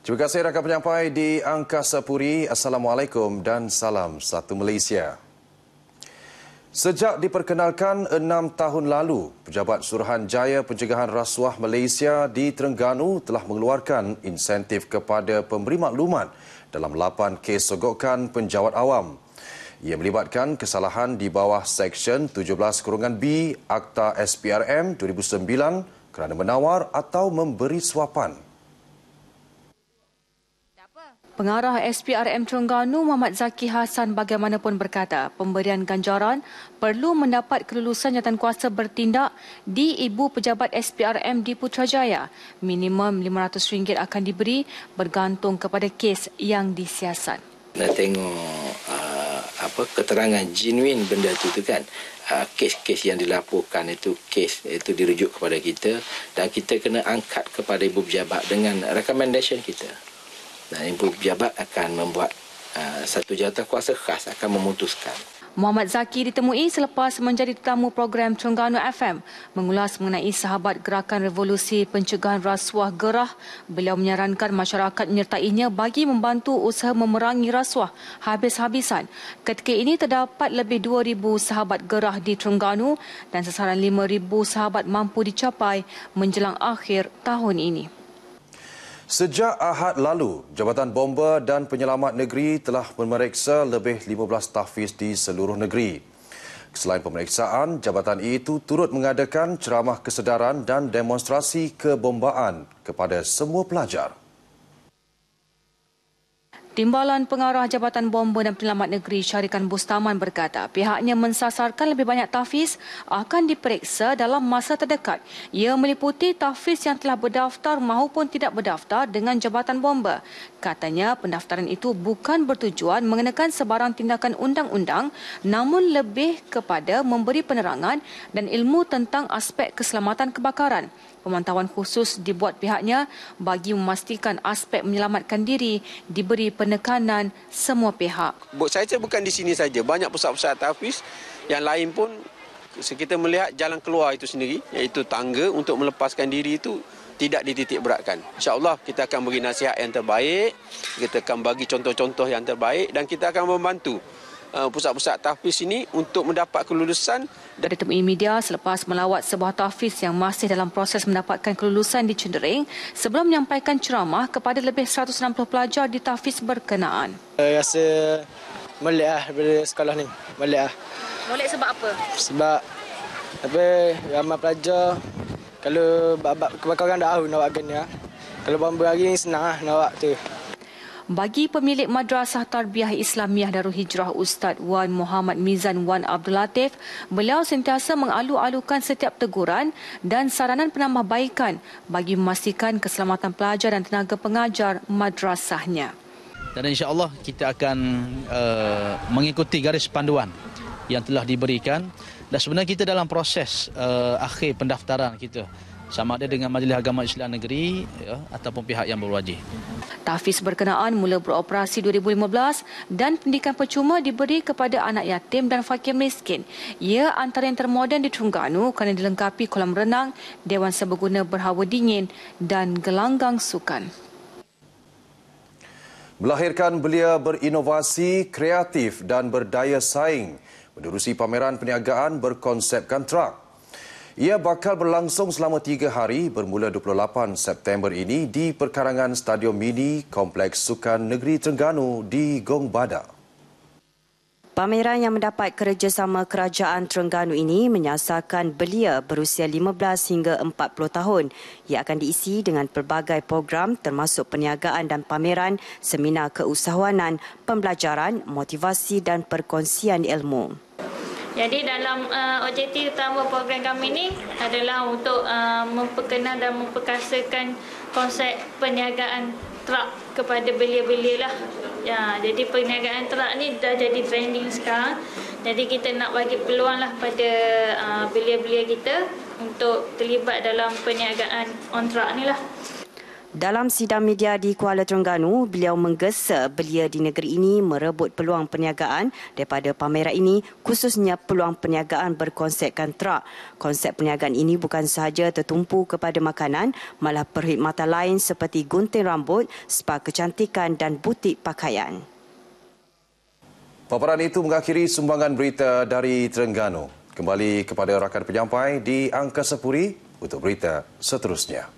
Terima kasih rakan penyampai di Angkasa Puri. Assalamualaikum dan salam satu Malaysia. Sejak diperkenalkan 6 tahun lalu, Pejabat Suruhanjaya Pencegahan Rasuah Malaysia di Terengganu telah mengeluarkan insentif kepada pemberi maklumat dalam 8 kes sogokan penjawat awam. Ia melibatkan kesalahan di bawah Seksyen 17-B Akta SPRM 2009 kerana menawar atau memberi suapan. Pengarah SPRM Terengganu Muhammad Zaki Hassan bagaimanapun berkata, pemberian ganjaran perlu mendapat kelulusan jawatankuasa bertindak di Ibu Pejabat SPRM di Putrajaya. Minimum RM500 akan diberi bergantung kepada kes yang disiasat. Nak tengok keterangan genuine benda tu kan. Kes-kes yang dilaporkan itu kes itu dirujuk kepada kita dan kita kena angkat kepada Ibu Pejabat dengan recommendation kita. Dan Ibu Pejabat akan membuat satu jawatankuasa khas akan memutuskan. Muhammad Zaki ditemui selepas menjadi tetamu program Terengganu FM mengulas mengenai sahabat Gerakan Revolusi Pencegahan Rasuah Gerah. Beliau menyarankan masyarakat menyertainya bagi membantu usaha memerangi rasuah habis-habisan. Ketika ini terdapat lebih 2,000 sahabat gerah di Terengganu dan sasaran 5,000 sahabat mampu dicapai menjelang akhir tahun ini. Sejak Ahad lalu, Jabatan Bomba dan Penyelamat Negeri telah memeriksa lebih 15 tahfiz di seluruh negeri. Selain pemeriksaan, jabatan itu turut mengadakan ceramah kesedaran dan demonstrasi kebombaan kepada semua pelajar. Timbalan Pengarah Jabatan Bomba dan Penyelamat Negeri Syarikan Bustaman berkata pihaknya mensasarkan lebih banyak tahfiz akan diperiksa dalam masa terdekat. Ia meliputi tahfiz yang telah berdaftar maupun tidak berdaftar dengan Jabatan Bomba. Katanya pendaftaran itu bukan bertujuan mengenakan sebarang tindakan undang-undang namun lebih kepada memberi penerangan dan ilmu tentang aspek keselamatan kebakaran. Pemantauan khusus dibuat pihaknya bagi memastikan aspek menyelamatkan diri diberi penekanan semua pihak. Saya bukan di sini saja, banyak pusat-pusat tahfiz yang lain pun kita melihat jalan keluar itu sendiri, iaitu tangga untuk melepaskan diri itu tidak dititik beratkan. InsyaAllah kita akan beri nasihat yang terbaik, kita akan bagi contoh-contoh yang terbaik dan kita akan membantu pusat-pusat tahfiz ini untuk mendapat kelulusan. Dari temui media selepas melawat sebuah tahfiz yang masih dalam proses mendapatkan kelulusan di Cendering sebelum menyampaikan ceramah kepada lebih 160 pelajar di tahfiz berkenaan. Rasa molek daripada sekolah ni. Molek. Molek sebab apa? Sebab ramai pelajar kalau bab kebakaran dah tahu nak buat gini. Kalau bomba hari ni senang nak buat tu. Bagi pemilik Madrasah Tarbiyah Islamiah Darul Hijrah Ustaz Wan Muhammad Mizan Wan Abdul Latif, beliau sentiasa mengalu-alukan setiap teguran dan saranan penambahbaikan bagi memastikan keselamatan pelajar dan tenaga pengajar madrasahnya. Dan insya-Allah kita akan mengikuti garis panduan yang telah diberikan dan sebenarnya kita dalam proses akhir pendaftaran kita sama ada dengan Majlis Agama Islam Negeri ataupun pihak yang berwajib. Tahfiz berkenaan mula beroperasi 2015 dan pendidikan percuma diberi kepada anak yatim dan fakir miskin. Ia antara yang termoden di Terengganu kerana dilengkapi kolam renang, dewan serbaguna berhawa dingin dan gelanggang sukan. Melahirkan belia berinovasi, kreatif dan berdaya saing menerusi pameran perniagaan berkonsepkan trak. Ia bakal berlangsung selama 3 hari bermula 28 September ini di perkarangan Stadium Mini Kompleks Sukan Negeri Terengganu di Gong Badak. Pameran yang mendapat kerjasama Kerajaan Terengganu ini menyasarkan belia berusia 15 hingga 40 tahun. Ia akan diisi dengan pelbagai program termasuk perniagaan dan pameran, seminar keusahawanan, pembelajaran, motivasi dan perkongsian ilmu. Jadi dalam objektif utama program kami ini adalah untuk memperkenal dan memperkasakan konsep perniagaan trak kepada belia-belia lah. Ya, jadi perniagaan trak ni dah jadi trending sekarang. Jadi kita nak bagi peluang lah pada belia-belia kita untuk terlibat dalam perniagaan on trak ni lah. Dalam sidang media di Kuala Terengganu, beliau menggesa belia di negeri ini merebut peluang perniagaan daripada pameran ini, khususnya peluang perniagaan berkonsepkan trak. Konsep perniagaan ini bukan sahaja tertumpu kepada makanan, malah perkhidmatan lain seperti gunting rambut, spa kecantikan dan butik pakaian. Paparan itu mengakhiri sumbangan berita dari Terengganu. Kembali kepada rakan penyampai di Angkasa Puri untuk berita seterusnya.